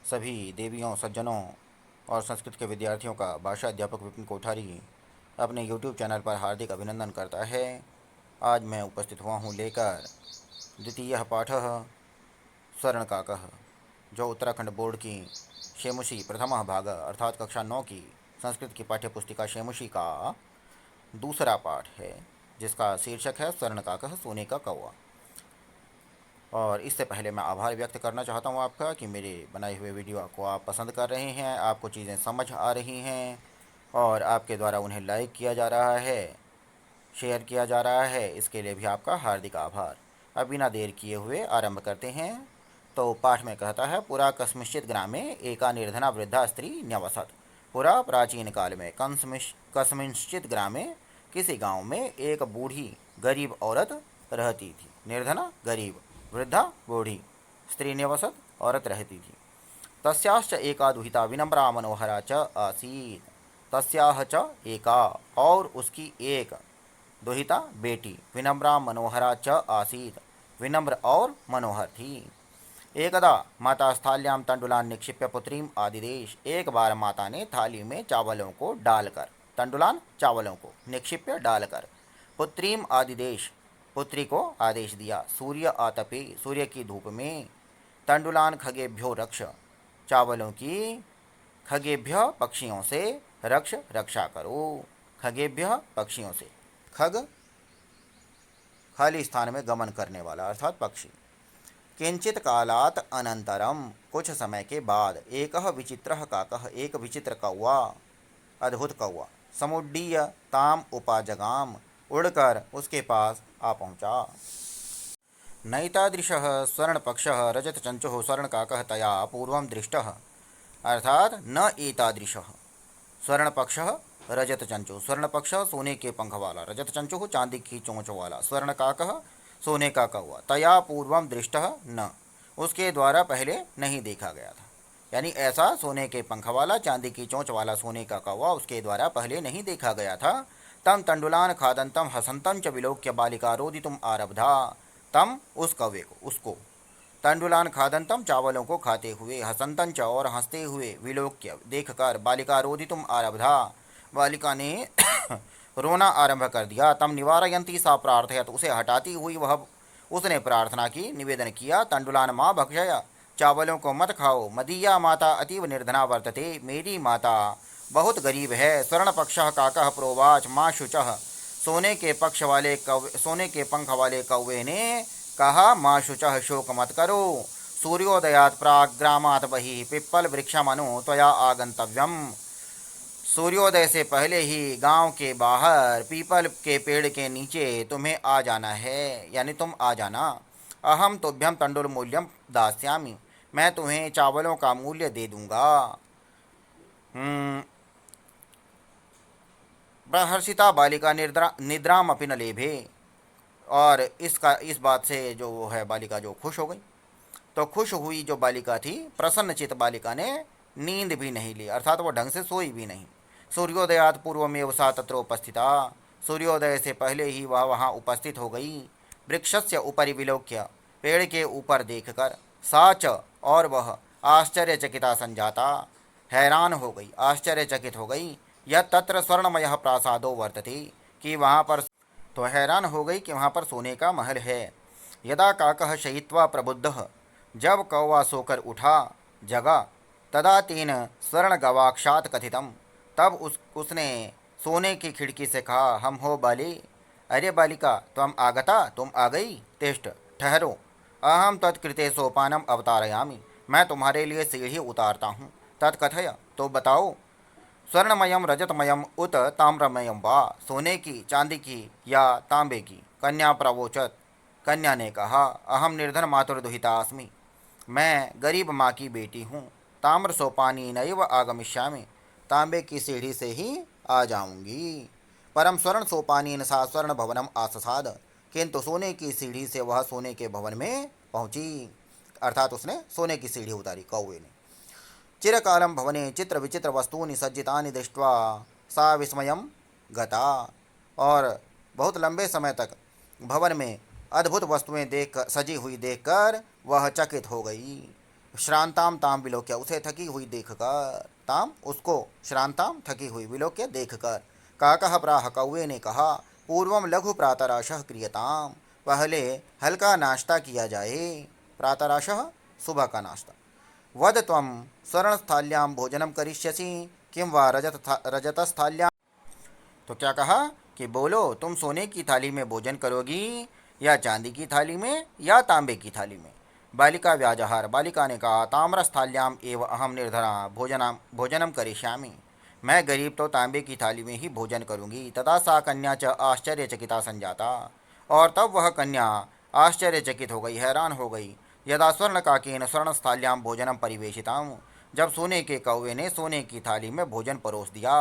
सभी देवियों, सज्जनों और संस्कृत के विद्यार्थियों का भाषा अध्यापक विपिन कोठारी अपने यूट्यूब चैनल पर हार्दिक अभिनंदन करता है। आज मैं उपस्थित हुआ हूँ लेकर द्वितीय पाठ स्वर्णकाकः, जो उत्तराखंड बोर्ड की शेमुषी प्रथम भाग अर्थात कक्षा 9 की संस्कृत की पाठ्यपुस्तिका शेमुषी का दूसरा पाठ है, जिसका शीर्षक है स्वर्णकाकः, सोने का कौवा। और इससे पहले मैं आभार व्यक्त करना चाहता हूँ आपका कि मेरे बनाए हुए वीडियो को आप पसंद कर रहे हैं, आपको चीज़ें समझ आ रही हैं और आपके द्वारा उन्हें लाइक किया जा रहा है, शेयर किया जा रहा है। इसके लिए भी आपका हार्दिक आभार। अब बिना देर किए हुए आरंभ करते हैं। तो पाठ में कहता है, पुरा कस्मिश्चित ग्रामे एका निर्धना वृद्धा स्त्री न्यवसत। पुरा प्राचीन काल में कस्मिश्चित ग्रामे किसी गांव में एक बूढ़ी गरीब औरत रहती थी। निर्धना गरीब, वृद्धा बूढ़ी, स्त्री न्यवसत औरत रहती थी। तस्याश्च एका दुहिता विनम्रा मनोहरा च आसीत्। तस्याह च एका, और उसकी एक दुहिता बेटी विनम्रा मनोहरा च आसीत्, विनम्र और मनोहर थी। एकदा माता स्थाल्यां तंडुलान निक्षिप्य पुत्रीम आदिदेश। एक बार माता ने थाली में चावलों को डालकर, तंडुलान चावलों को, निक्षिप्य डालकर, पुत्रीम आदिदेश पुत्री को आदेश दिया। सूर्य आतपे, सूर्य की धूप में, तंडुलान खगेभ्यो रक्ष, चावलों की खगेभ्य पक्षियों से रक्षा करो। खगेभ्य पक्षियों से, खग खाली स्थान में गमन करने वाला अर्थात पक्षी। किंचित कालात अनंतरम, कुछ समय के बाद, एक विचित्र काकः, एक विचित्र कौवा, अद्भुत कौवा, समुड्डीय ताम उपाजगाम, उड़कर उसके पास आ पहुंचा। नैतादृशः स्वर्णपक्षः रजतचंचुः स्वर्णकाकः तया पूर्वं दृष्टः। अर्थात न एतादृशः स्वर्णपक्षः रजतचंचु, स्वर्णपक्ष सोने के पंख वाला, रजतचंचु चांदी की चोंच वाला, स्वर्णकाकः सोने का कौवा, तया पूर्वम दृष्टः न, उसके द्वारा पहले नहीं देखा गया था। यानी ऐसा सोने के पंख वाला, चांदी की चोंच वाला सोने का कौवा उसके द्वारा पहले नहीं देखा गया था। तम तंडुलान खादंतम हसंतम च विलोक्य बालिका रोदितुम आरब्धा। तम उस कौवे को, उसको, तंडुलान खादंतम चावलों को खाते हुए, हसंतन च और हंसते हुए, विलोक्य देखकर, बालिका रोदितुम आरब्धा बालिका ने रोना आरंभ कर दिया। तम निवारयंती सा प्रार्थयत, उसे हटाती हुई वह उसने प्रार्थना की, निवेदन किया। तंडुलान माँ भक्षय, चावलों को मत खाओ। मदीया माता अतीव निर्धना वर्तते, मेरी माता बहुत गरीब है। स्वर्ण पक्ष काकः प्रोवाच माँ शुचः, सोने के पक्ष वाले कौवे, सोने के पंख वाले कौवे ने कहा, माँ शुचः शोक मत करो। सूर्योदयात प्राग ग्रामात बहिः पिप्पल वृक्षमनु त्वया आगंतव्यम। सूर्योदय से पहले ही गांव के बाहर पीपल के पेड़ के नीचे तुम्हें आ जाना है, यानी तुम आ जाना। अहम तुभ्यम तंडुल मूल्यम दास्यामि, मैं तुम्हें चावलों का मूल्य दे दूंगा। प्रहर्षिता बालिका निद्राम अपि न लेभे, और इस बात से जो है बालिका जो खुश हो गई। तो खुश हुई जो बालिका थी, प्रसन्नचित बालिका ने नींद भी नहीं ली, अर्थात वो ढंग से सोई भी नहीं। सूर्योदयात पूर्वमेव सा तत्र उपस्थिता, सूर्योदय से पहले ही वह वहाँ उपस्थित हो गई। वृक्षस्य उपरि विलोक्य, पेड़ के ऊपर देखकर, सा च और वह, आश्चर्यचकिता संजाता, हैरान हो गई, आश्चर्यचकित हो गई। यह तत्र स्वर्णमय प्रासादो वर्तते, कि वहाँ पर, तो हैरान हो गई कि वहाँ पर सोने का महल है। यदा काकः शयित्वा प्रबुद्धः, जब कौवा सोकर उठा, जगा, तदा तेन स्वर्ण गवाक्षात कथितम, तब उसने सोने की खिड़की से कहा, हम हो बाली, अरे बालिका त्वम आगता, तुम आ गई, तिष्ठ ठहरो, अहम तत्कृते सोपानम अवतारयामि, मैं तुम्हारे लिए सीढ़ी उतारता हूँ। तत्कथय, तो बताओ, स्वर्णमयम रजतमयम उत ताम्रमयम वा, सोने की, चांदी की या तांबे की। कन्या प्रवोचत, कन्या ने कहा, अहम निर्धन मातुर्दुहिता अस्मि, मैं गरीब माँ की बेटी हूँ। ताम्र सोपानी नैव आगमिष्यामि, तांबे की सीढ़ी से ही आ जाऊंगी। परम स्वर्ण सोपानी सा स्वर्ण भवनम आससाद, किंतु सोने की सीढ़ी से वह सोने के भवन में पहुंची, अर्थात उसने सोने की सीढ़ी उतारी कौवे ने। चिरकालम भवने चित्र विचित्र वस्तूनि सज्जितानि दृष्ट्वा सा विस्मयम गता, और बहुत लंबे समय तक भवन में अद्भुत वस्तुएं देख सजी हुई देखकर वह चकित हो गई। श्रांताम ताम विलोक्य, उसे थकी हुई देखकर, ताम उसको, श्रांताम थकी हुई, विलोक्य देखकर। काकः प्राह, कौवे ने कहा, पूर्वम लघु प्रातराशः क्रियताम, पहले हल्का नाश्ता किया जाए। प्रातराशः, सुबह का नाश्ता। वद त्वं स्वर्णस्थाल्यां भोजनं करिष्यसि किं वा रजतस्थाल्यां। तो क्या कहा कि बोलो, तुम सोने की थाली में भोजन करोगी या चांदी की थाली में या तांबे की थाली में। बालिका व्याजहार, बालिका ने कहा, ताम्रस्थाल्याम एव अहम निर्धना भोजनम करिष्यामि, मैं गरीब तो तांबे की थाली में ही भोजन करूंगी। तथा सा कन्या च आश्चर्यचकिता संजाता, और तब वह कन्या आश्चर्यचकित हो गई, हैरान हो गई। यदा स्वर्ण काकेन स्वर्णस्थाल्याम भोजनम परिवेशिताम, जब सोने के कौवे ने सोने की थाली में भोजन परोस दिया।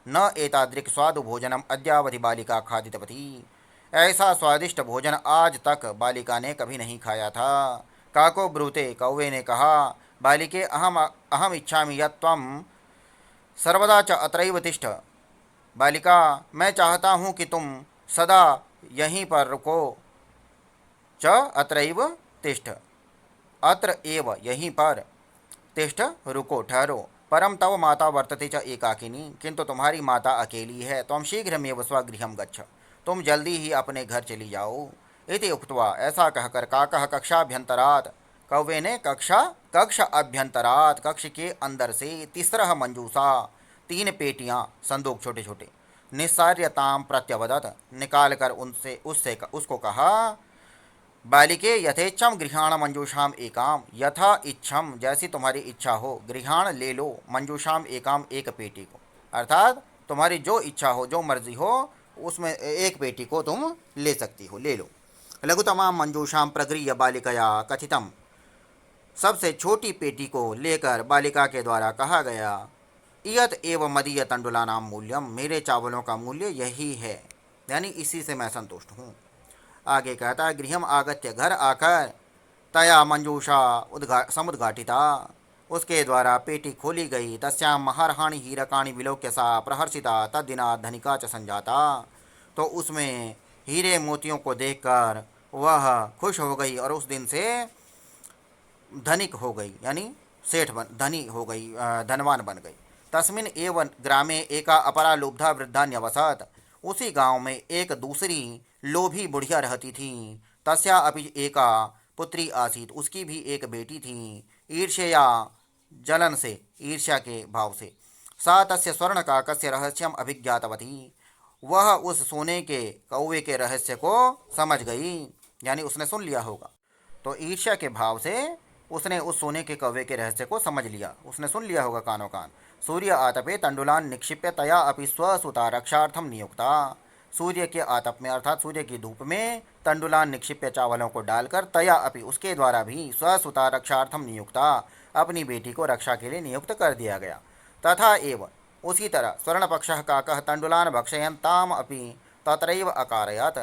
न एतादृक् स्वादु भोजनम अद्यावधि बालिका खादितवती, ऐसा स्वादिष्ट भोजन आज तक बालिका ने कभी नहीं खाया था। काको ब्रूते, कौवे ने कहा, बालिके अहम अहम इच्छामि यत् त्वं सर्वदा च अत्रैव तिष्ठ। बालिका, मैं चाहता हूँ कि तुम सदा यहीं पर रुको। च अत्रैव तिष्ठ, अत्र एव यहीं पर, तिष्ठ रुको ठहरो। परम तव माता वर्तते च एकाकिनी, किंतु तुम्हारी माता अकेली है। तुम शीघ्रमेव स्वगृहं गच्छ, तुम जल्दी ही अपने घर चली जाओ। इति उक्त्वा, ऐसा कहकर, काकः कक्षाभ्यंतरात्, कौवे ने कक्ष अभ्यंतरात्, कक्ष के अंदर से, तिस्रः मंजूषा, 3 पेटियां, संदूक छोटे छोटे, निस्सार्यताम प्रत्यवदत, निकाल कर उनसे उससे उसको कहा, बालिके यथेच्छम गृहाण मंजूषाम एकाम, यथा इच्छम, जैसी तुम्हारी इच्छा हो, गृहाण ले लो, मंजूषाम एकाम, एक पेटी को, अर्थात तुम्हारी जो इच्छा हो, जो मर्जी हो, उसमें एक पेटी को तुम ले सकती हो, ले लो। लघुतमाम मंजूषाम प्रगृह्य बालिकया कथितम, सबसे छोटी पेटी को लेकर बालिका के द्वारा कहा गया, इयत एव मदीय तंडुला नाम मूल्यम, मेरे चावलों का मूल्य यही है, यानी इसी से मैं संतुष्ट हूँ। आगे कहता है, गृहम आगत्य, घर आकर, तया मंजूषा समुद्घाटिता, उसके द्वारा पेटी खोली गई। तस्याम महर्हाणि हीरकाणि विलोक्य सा प्रहर्षिता तद्दिना धनिका च संजाता, तो उसमें हीरे मोतियों को देखकर वह खुश हो गई और उस दिन से धनिक हो गई, यानी धनी हो गई, धनवान बन गई। तस्मिन एव ग्रामे एका अपरा लुब्धा वृद्धा न्यवसत, उसी गांव में एक दूसरी लोभी बुढ़िया रहती थी। तस्या अपि एका पुत्री आसीत, उसकी भी एक बेटी थी। ईर्ष्या, जलन से, ईर्ष्या के भाव से। सा तस्य स्वर्ण काकस्य रहस्यम अभिज्ञातवती, वह उस सोने के कौवे के रहस्य को समझ गई, यानी उसने सुन लिया होगा। तो ईर्ष्या के भाव से उसने उस सोने के कौवे के रहस्य को समझ लिया, उसने सुन लिया होगा कानो कान। सूर्य आतपे तंडुलान निक्षिप्य तया अपि स्वसुता रक्षार्थम नियुक्ता, सूर्य के आतप में अर्थात सूर्य की धूप में तंडुलान निक्षिप्य, चावलों को डालकर, तया अपि उसके द्वारा भी, स्वसुता रक्षार्थम नियुक्ता, अपनी बेटी को रक्षा के लिए नियुक्त कर दिया गया। तथा एव, उसी तरह, स्वर्णपक्षः काकः तंडुलान भक्षयन् ताम अपि तत्रैव अकारयत्,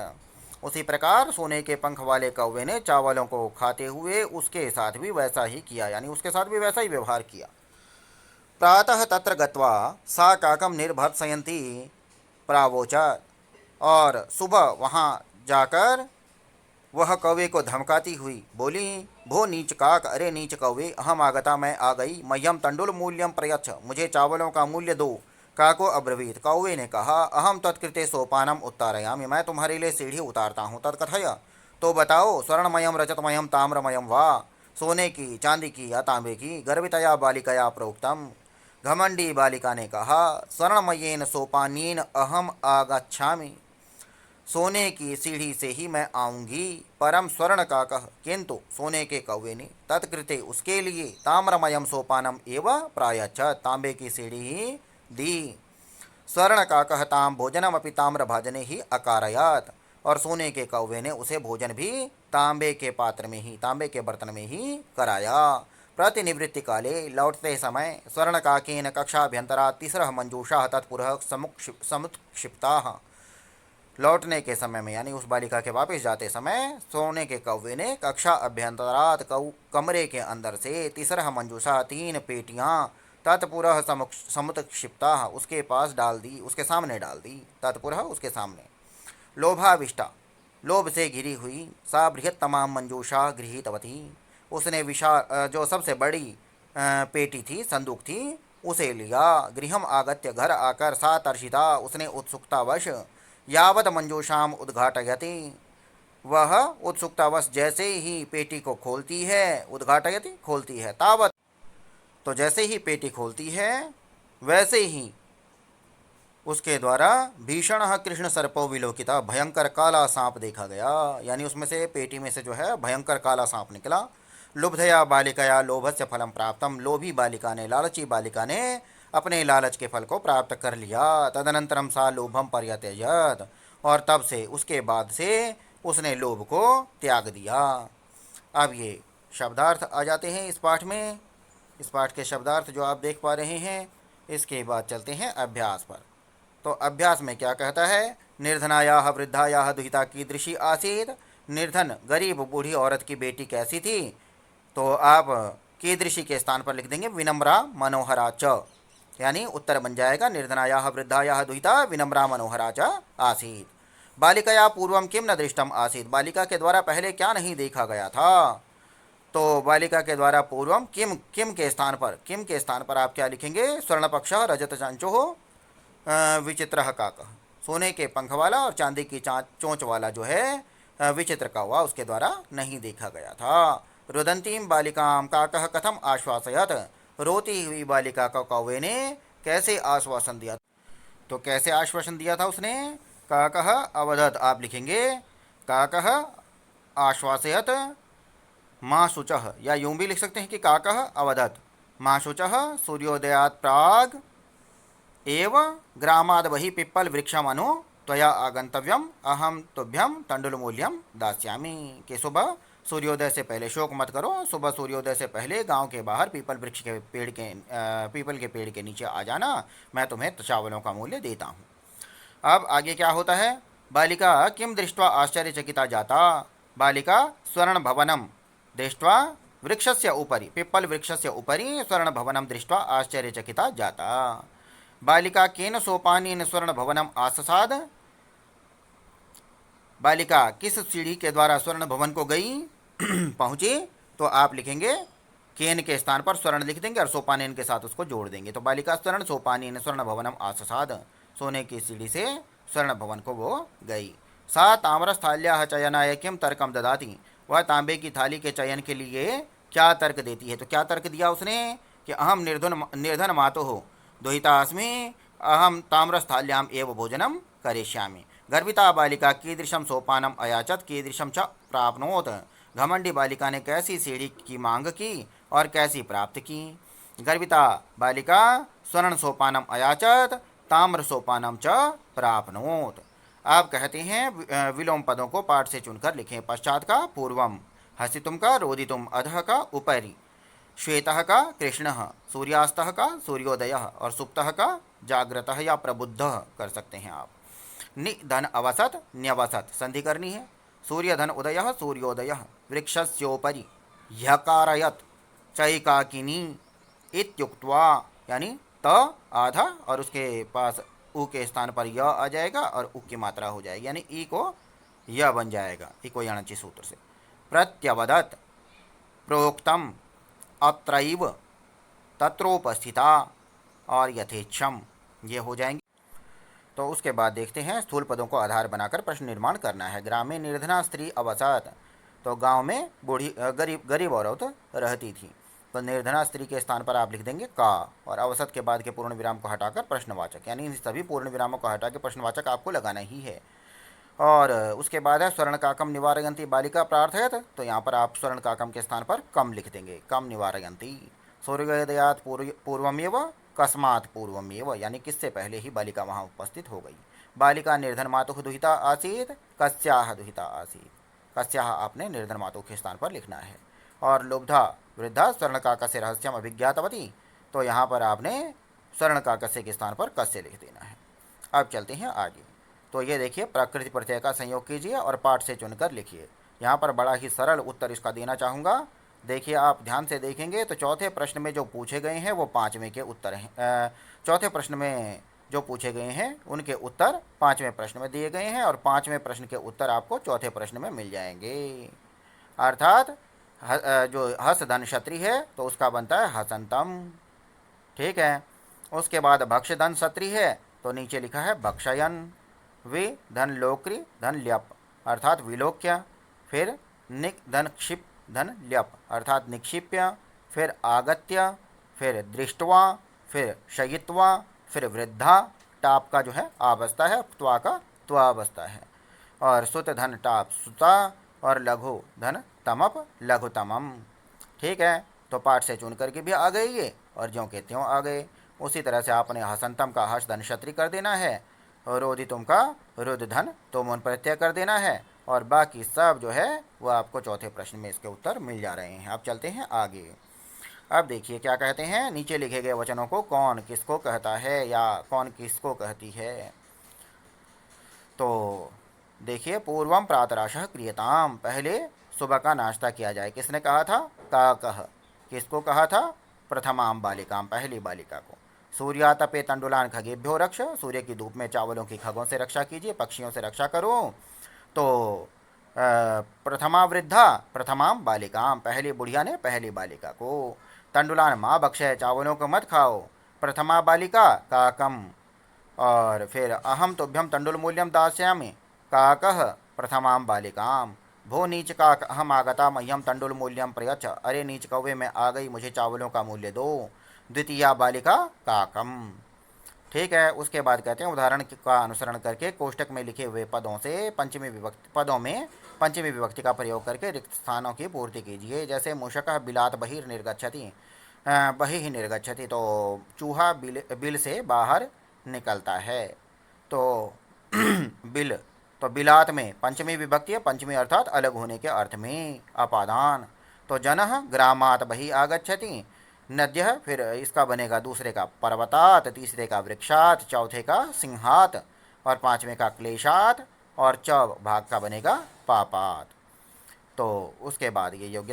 उसी प्रकार सोने के पंख वाले कौवे ने चावलों को खाते हुए उसके साथ भी वैसा ही किया, यानी उसके साथ भी वैसा ही व्यवहार किया। प्रातः तत्र गत्वा सा काकम निर्भत्सयन्ती प्रावोचत, और सुबह वहाँ जाकर वह कौवे को धमकाती हुई बोली, भो नीच काक, अरे नीच कौवे, अहम आगता, मैं आ गई, मह्यम तंडुल मूल्यम प्रयच्छ, मुझे चावलों का मूल्य दो। काको अब्रवीत, कौवे ने कहा, अहम तत्कृते सोपानम उत्तारयामि, मैं तुम्हारे लिए सीढ़ी उतारता हूँ। तत्कथय, तो बताओ, स्वर्णमयम रजतमयम ताम्रमयम वा, सोने की, चांदी की या तांबे की। गर्वितया बालिकया प्रोक्तम, घमंडी बालिका ने कहा, स्वर्णमयेन सोपानेन अहम आगच्छामि, सोने की सीढ़ी से ही मैं आऊंगी। परम स्वर्ण का कह, किंतु सोने के कौवे ने, तत्कृते उसके लिए, ताम्रमयम सोपानम एवं प्रायच्छत, तांबे की सीढ़ी ही दी। स्वर्ण का कह ताम भोजनम अपि ताम्र भाजने ही अकारयात, और सोने के कौवे ने उसे भोजन भी तांबे के पात्र में ही, तांबे के बर्तन में ही कराया। प्रतिनिवृत्ति काले, लौटते समय, स्वर्ण काकेन कक्षाभ्यंतरा तिस्रः मंजूषा तत्पुरः समुत्क्षिप्ता, लौटने के समय में, यानी उस बालिका के वापस जाते समय, सोने के कौवे ने कक्षा अभ्यंतरात, कमरे के अंदर से, तिसरह मंजूषा, 3 पेटियां, तत्पुरः समुत्क्षिप्ता, उसके पास डाल दी, उसके सामने डाल दी। तत्पुरः, उसके सामने। लोभाविष्टा, लोभ से घिरी हुई, सा बृहत्तमा मंजूषा गृहीतवती, उसने विशाल जो सबसे बड़ी पेटी थी, संदूक थी, उसे लिया। गृहम आगत्य, घर आकर, सा तर्षिता, उसने उत्सुकतावश, यावत मंजूषाम उद्घाटयति, वह उत्सुकतावश जैसे ही पेटी को खोलती है, उद्घाटयति खोलती है, तावत तो जैसे ही पेटी खोलती है वैसे ही उसके द्वारा भीषण कृष्ण सर्पो विलोकिता, भयंकर काला सांप देखा गया। यानी उसमें से, पेटी में से जो है भयंकर काला सांप निकला। लुब्धया बालिकया लोभस्य फलम प्राप्तम, लोभी बालिका ने, लालची बालिका ने अपने लालच के फल को प्राप्त कर लिया। तदनंतरम सा लोभम पर्यत्यजत, और तब से, उसके बाद से उसने लोभ को त्याग दिया। अब ये शब्दार्थ आ जाते हैं इस पाठ में। इस पाठ के शब्दार्थ जो आप देख पा रहे हैं। इसके बाद चलते हैं अभ्यास पर। तो अभ्यास में क्या कहता है? निर्धनायाः वृद्धायाः दुहिता कीदृशी आसीत्। निर्धन गरीब बूढ़ी औरत की बेटी कैसी थी? तो आप कीदृशी के स्थान पर लिख देंगे विनम्रा मनोहरा च, यानी उत्तर बन जाएगा निर्धनायाः वृद्धायाः दुहिता विनम्रा मनोहरा च आसीत्। बालिकया पूर्वम किम न दृष्टम आसीत्, बालिका के द्वारा पहले क्या नहीं देखा गया था? तो बालिका के द्वारा पूर्वम किम, किम के स्थान पर, किम के स्थान पर आप क्या लिखेंगे? स्वर्णपक्ष रजत चांचो विचित्र काक, सोने के पंख वाला और चांदी की चोंच वाला जो है विचित्र कौवा, उसके द्वारा नहीं देखा गया था। रुदंतीम बालिकाम काकः कथम आश्वासयत, रोती हुई बालिका को कौवे ने कैसे आश्वासन दिया? तो कैसे आश्वासन दिया था उसने? काकः अवदत, आप लिखेंगे काकः आश्वासयत माँ शुचः, या यूं भी लिख सकते हैं कि काकः अवदत माँ शुचः सूर्योदयात् प्राग एव ग्रामाद वही पिप्पल वृक्षम अनु त्वया आगंतव्यम अहम तुभ्यम तंडुलमूल्यम दास्यामी, कि सुबह सूर्योदय से पहले, शोक मत करो, सुबह सूर्योदय से पहले गांव के बाहर पीपल वृक्ष के पेड़ के पीपल के पेड़ के नीचे आ जाना, मैं तुम्हें चावलों का मूल्य देता हूँ। अब आगे क्या होता है? बालिका किम दृष्ट्वा आश्चर्यचकिता जाता, बालिका स्वर्ण भवनम दृष्ट्वा वृक्षस्य उपरि, पिप्पल वृक्षस्य उपरि स्वर्ण भवनम दृष्ट्वा आश्चर्यचकिता जाता। बालिका केन सोपानेन स्वर्ण भवनम आससाद, बालिका किस सीढ़ी के द्वारा स्वर्ण भवन को गई पहुंची? तो आप लिखेंगे केन के स्थान पर स्वर्ण लिख देंगे और सोपानेन के साथ उसको जोड़ देंगे। तो बालिका स्वर्ण सोपानेन स्वर्ण भवनम आससाद, सोने की सीढ़ी से स्वर्ण भवन को वो गई। सा ताम्रस्थाल्याः चयनाय किम तर्कम ददाति, वह तांबे की थाली के चयन के लिए क्या तर्क देती है? तो क्या तर्क दिया उसने कि अहम निर्धन मातुः दुहितास्मि अहम ताम्रस्थाल्याम एव भोजनम करिष्यामि। गर्भिता बालिका कीदृशम सोपानम अयाचत कीदृशम च प्राप्नोत, घमंडी बालिका ने कैसी सीढ़ी की मांग की और कैसी प्राप्त की? गर्भिता बालिका स्वर्ण सोपानम अयाचत ताम्र सोपानम च प्राप्नोत। आप कहते हैं विलोम पदों को पाठ से चुनकर लिखें। पश्चात का पूर्वम, हसितुम का रोदितुम, अधः का उपरि, श्वेतः का कृष्णः, सूर्यास्तः का सूर्योदयः और सुप्तः का जागृतः या प्रबुद्धः कर सकते हैं आप। निधन अवसत न्यवसत संधि करनी है। सूर्यधन उदयः सूर्योदयः, वृक्षस्योपरि ह्यकारयत चैकाकिनी इत्युक्त्वा, यानी त आधा और उसके पास उ के स्थान पर य आ जाएगा और उ की मात्रा हो जाएगी, यानी ई को य बन जाएगा इको यणचि सूत्र से। प्रत्यवदत प्रोक्तम अत्रैव तत्रोपस्थिता और यथेच्छम, ये हो जाएंगे। तो उसके बाद देखते हैं स्थूल पदों को आधार बनाकर प्रश्न निर्माण करना है। ग्रामे निर्धना स्त्री अवसत, तो गांव में बूढ़ी गरीब औरत रहती थी। तो निर्धना स्त्री के स्थान पर आप लिख देंगे का, और अवसत के बाद के पूर्ण विराम को हटाकर प्रश्नवाचक, यानी इन सभी पूर्ण विरामों को हटा के प्रश्नवाचक आपको लगाना ही है। और उसके बाद है स्वर्ण काकम निवारयंती बालिका प्रार्थयत, तो यहाँ पर आप स्वर्ण काकम के स्थान पर कम लिख देंगे, कम निवारयंती। सूर्योदयात पूर्वमेव कस्मात् पूर्वमेव, यानी किससे पहले ही बालिका वहाँ उपस्थित हो गई। बालिका निर्धन मातुः दुहिता आसीत् कस्याः दुहिता आसीत्, कस्याः आपने निर्धन मातुः के स्थान पर लिखना है। और लुब्धा वृद्धा स्वर्ण काकस्य रहस्यम अभिज्ञातवती, तो यहाँ पर आपने स्वर्ण काकस्य के स्थान पर कस्य लिख देना है। अब चलते हैं आगे। तो ये देखिए प्रकृति प्रत्यय का संयोग कीजिए और पाठ से चुनकर लिखिए। यहाँ पर बड़ा ही सरल उत्तर इसका देना चाहूँगा। देखिए आप ध्यान से देखेंगे तो चौथे प्रश्न में जो पूछे गए हैं वो पाँचवें के उत्तर हैं। चौथे प्रश्न में जो पूछे गए हैं उनके उत्तर पाँचवें प्रश्न में दिए गए हैं और पाँचवें प्रश्न के उत्तर आपको चौथे प्रश्न में मिल जाएंगे। अर्थात जो हस धन क्षत्रि है तो उसका बनता है हसंतम। ठीक है। उसके बाद भक्ष धन क्षत्रि है तो नीचे लिखा है भक्षयन। वि धन लोक्रि धन ल्यप अर्थात विलोक्य। फिर निक धन क्षिप धन ल्यप अर्थात निक्षिप्य। फिर आगत्य। फिर दृष्टवा। फिर शयित्वा। फिर वृद्धा। टाप का जो है आ बसता है, त्वा का त्वा बसता है। और सुत धन टाप सुता। और लघु धन तमप लघुतमम। ठीक है। तो पाठ से चुन करके भी आ गए ये, और ज्यों के त्यों आ गए। उसी तरह से आपने हसंतम का हर्ष धन क्षत्रि कर देना है, और रोदितुम का रुद धन तोमोन प्रत्यय कर देना है, और बाकी सब जो है वो आपको चौथे प्रश्न में इसके उत्तर मिल जा रहे हैं। अब चलते हैं आगे। अब देखिए क्या कहते हैं, नीचे लिखे गए वचनों को कौन किसको कहता है या कौन किसको कहती है। तो देखिए, पूर्वम प्रातराशः क्रियताम, पहले सुबह का नाश्ता किया जाए। किसने कहा था? का कह। किसको कहा था? प्रथमाम बालिकाम, पहली बालिका को। सूर्यातपे तंडुलान खगेभ्यो रक्ष, सूर्य की धूप में चावलों की खगों से रक्षा कीजिए, पक्षियों से रक्षा करो। तो प्रथमा वृद्धा प्रथमाम बालिकाम, पहली बुढ़िया ने पहली बालिका को। तंडुलान माँ भक्षय, चावलों को मत खाओ। प्रथमा बालिका काकम। और फिर अहम तुभ्यम तंडुल मूल्यम दास्यामि, काकः प्रथमाम बालिकाम। भो नीच काक अहम आगता मह्यम तंडुल मूल्यम प्रयच्छ, अरे नीच कौवे मैं आ गई, मुझे चावलों का मूल्य दो। द्वितीया बालिका काकम। ठीक है। उसके बाद कहते हैं, उदाहरण का अनुसरण करके कोष्टक में लिखे हुए पदों से पंचमी विभक्ति पदों में पंचमी विभक्ति का प्रयोग करके रिक्त स्थानों की पूर्ति कीजिए। जैसे मूषकः बिलात बहिर्निर्गच्छति, बहिः निर्गच्छति, तो चूहा बिल से बाहर निकलता है। तो बिल, तो बिलात में पंचमी विभक्ति है, पंचमी अर्थात अलग होने के अर्थ में, अपादान। तो जनः ग्रामात बहि आगच्छति, नद्यः फिर इसका बनेगा दूसरे का पर्वतात, तीसरे का वृक्षात, चौथे का सिंहात, और पांचवें का क्लेशात, और च भाग का बनेगा पापात। तो उसके बाद ये योग्य